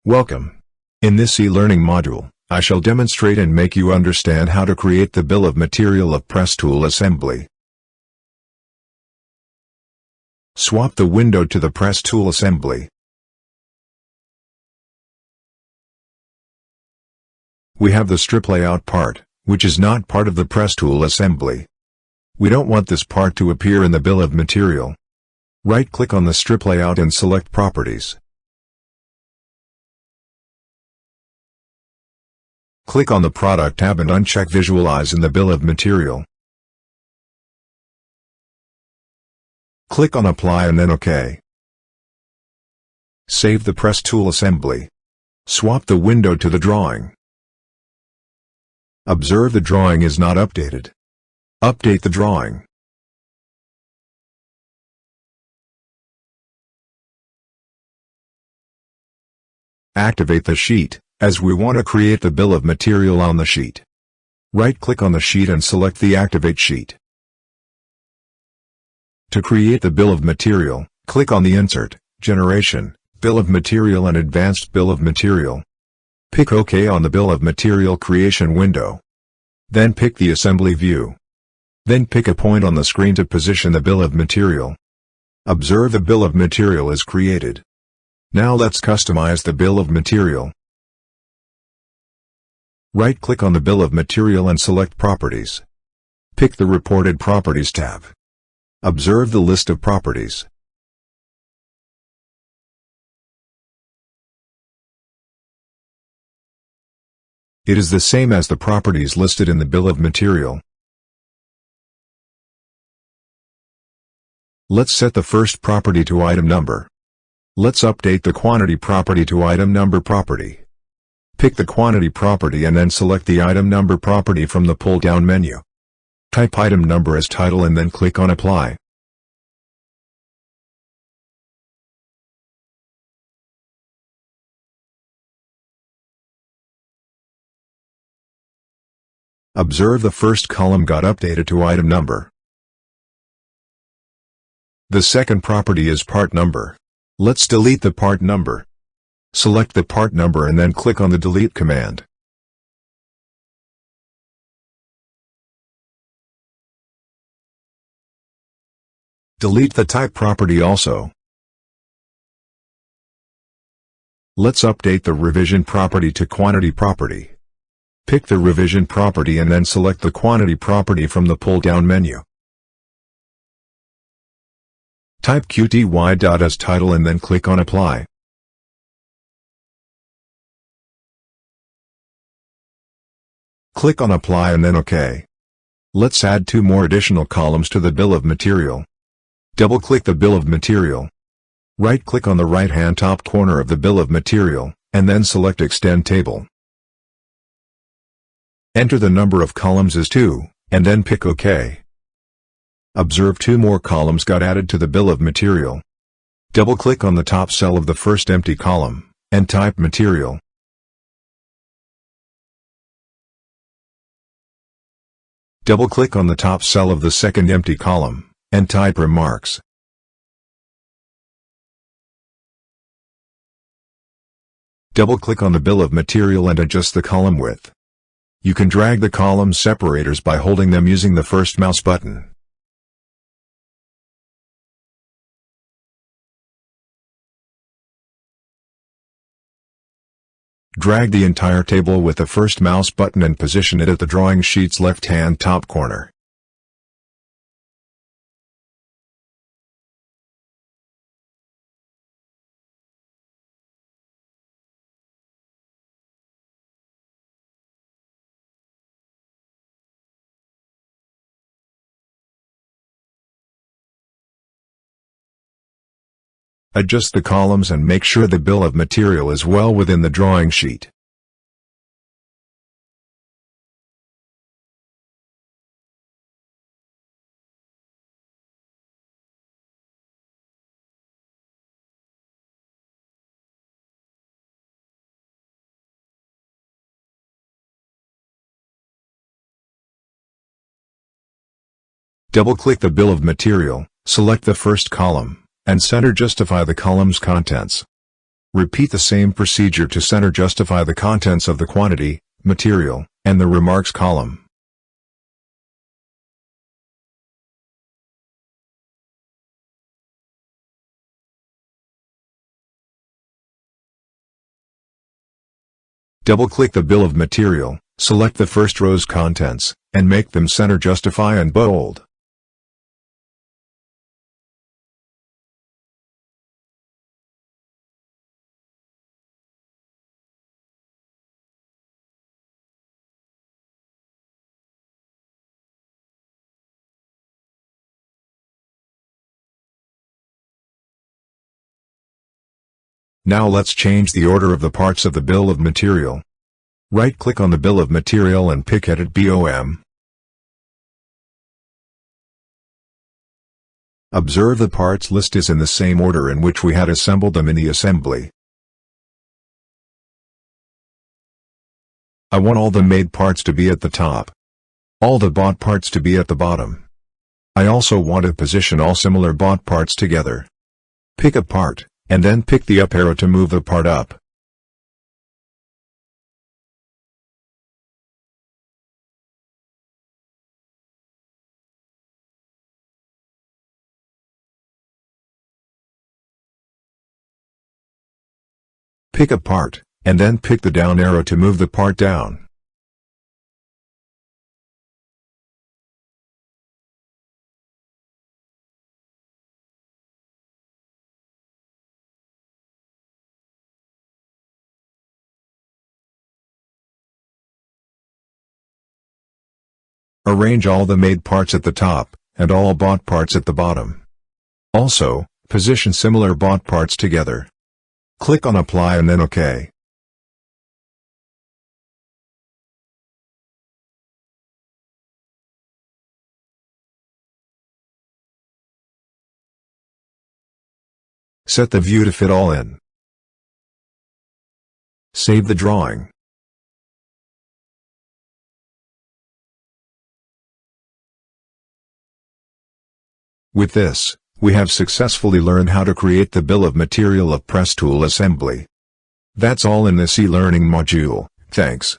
Welcome. In this e-learning module, I shall demonstrate and make you understand how to create the bill of material of press tool assembly. Swap the window to the press tool assembly. We have the strip layout part, which is not part of the press tool assembly. We don't want this part to appear in the bill of material. Right-click on the strip layout and select Properties. Click on the Product tab and uncheck Visualize in the bill of material. Click on Apply and then OK. Save the press tool assembly. Swap the window to the drawing. Observe the drawing is not updated. Update the drawing. Activate the sheet, as we want to create the bill of material on the sheet. Right-click on the sheet and select the Activate sheet. To create the bill of material, click on the Insert, Generation, Bill of Material and Advanced Bill of Material. Pick OK on the Bill of Material Creation window. Then pick the Assembly view. Then pick a point on the screen to position the bill of material. Observe the bill of material is created. Now let's customize the bill of material. Right-click on the bill of material and select Properties. Pick the Reported Properties tab. Observe the list of properties. It is the same as the properties listed in the bill of material. Let's set the first property to item number. Let's update the quantity property to item number property. Pick the quantity property and then select the item number property from the pull-down menu. Type item number as title and then click on Apply. Observe the first column got updated to item number. The second property is part number. Let's delete the part number. Select the part number and then click on the Delete command. Delete the type property also. Let's update the revision property to quantity property. Pick the revision property and then select the quantity property from the pull-down menu. Type qty. As title and then click on Apply. Click on Apply and then OK. Let's add two more additional columns to the bill of material. Double-click the bill of material. Right-click on the right-hand top corner of the bill of material, and then select Extend Table. Enter the number of columns as 2, and then pick OK. Observe two more columns got added to the bill of material. Double-click on the top cell of the first empty column, and type Material. Double-click on the top cell of the second empty column, and type Remarks. Double-click on the bill of material and adjust the column width. You can drag the column separators by holding them using the first mouse button. Drag the entire table with the first mouse button and position it at the drawing sheet's left-hand top corner. Adjust the columns and make sure the bill of material is well within the drawing sheet. Double-click the bill of material, select the first column, and center justify the column's contents. Repeat the same procedure to center justify the contents of the quantity, material, and the remarks column. Double-click the bill of material, select the first row's contents, and make them center justify and bold. Now let's change the order of the parts of the bill of material. Right-click on the bill of material and pick Edit BOM. Observe the parts list is in the same order in which we had assembled them in the assembly. I want all the made parts to be at the top. All the bought parts to be at the bottom. I also want to position all similar bought parts together. Pick a part, and then pick the up arrow to move the part up. Pick a part, and then pick the down arrow to move the part down. Arrange all the made parts at the top, and all bought parts at the bottom. Also, position similar bought parts together. Click on Apply and then OK. Set the view to fit all in. Save the drawing. With this, we have successfully learned how to create the bill of material of press tool assembly. That's all in this e-learning module. Thanks.